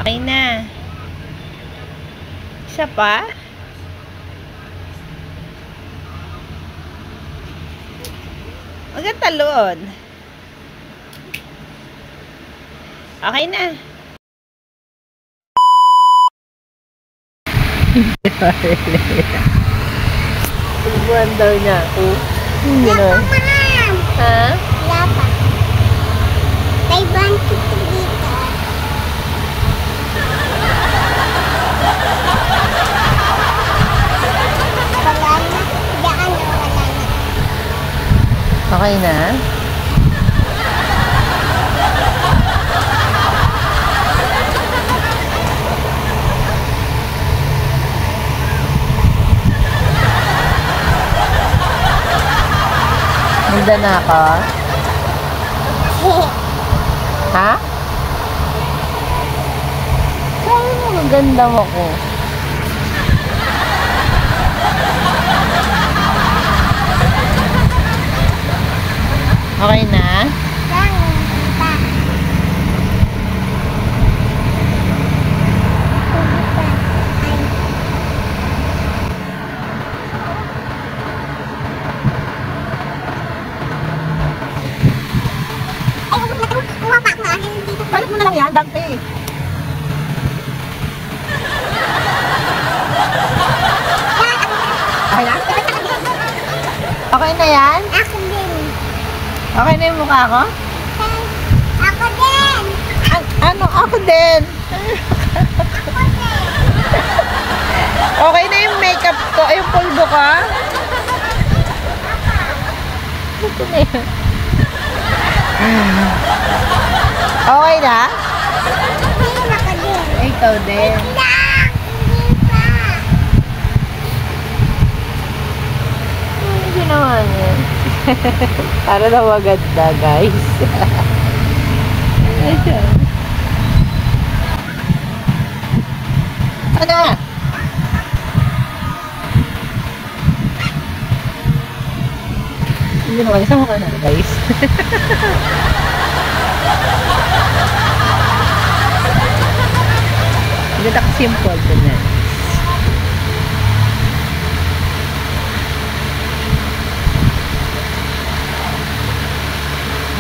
Okay na. Isa pa? Huwag kang talon. Okay na. Tubuan daw niya ako. Wala pa, ma'am. Ha? Wala pa. May bantik dito. Wala na. Diyan na, wala na. Okay na? Ganda na ako? Ha? Sabi mo, maganda mo ko. Okay na? Balik mo na lang yan, Dante. Okay na? Okay na yan? Ako din. Okay na yung mukha ko? Ako din. Ano? Ako din. Okay na yung makeup ko, yung pulbo ko? Ito na yun. Okay na? Ako din. Ikaw din. Hindi pa. Ano ginawa niya? Para na maganda, guys. Ano? Hindi naman, isang mukha na, guys. Ganda kasi yung polvo na.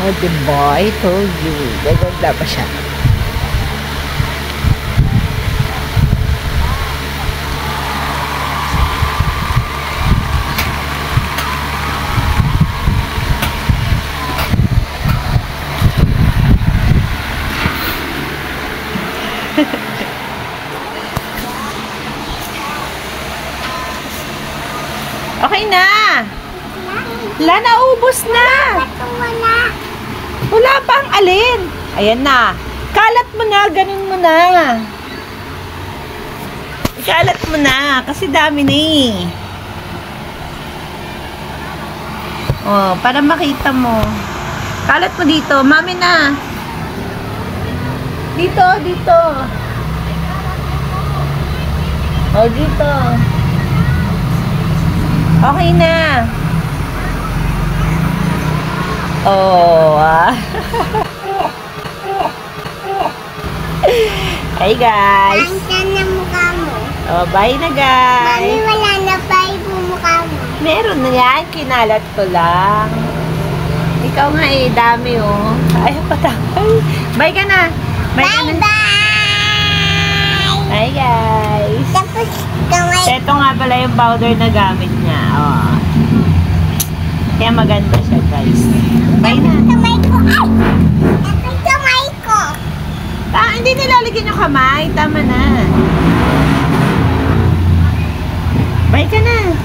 Oh, diba? I told you. Gaganda pa siya. Okay na! Wala, naubos na! Wala. Wala pang alin! Ayan na! Kalat mo na! Ganun mo na! Kalat mo na! Kasi dami na eh! Oh, para makita mo. Kalat mo dito. Mami na! Dito, dito! Oh, dito! Okay na. Oh, Hi guys. Ang na mukha mo. Oh, bye na guys. Mami, wala na pa yung mukha mo. Meron na yan. Kinalat ko lang. Ikaw nga eh. Dami oh. Ay, patay. Bye ka na. Bye ka na. Bye-bye. Bye guys. Tapos, kamay. Ito nga pala yung powder na gamit niya. Oh. Kaya maganda siya, guys. Bye na. Kamay ko. Ay! Tapos kamay ko. Hindi nilalagyan yung kamay. Tama na. Bye ka na.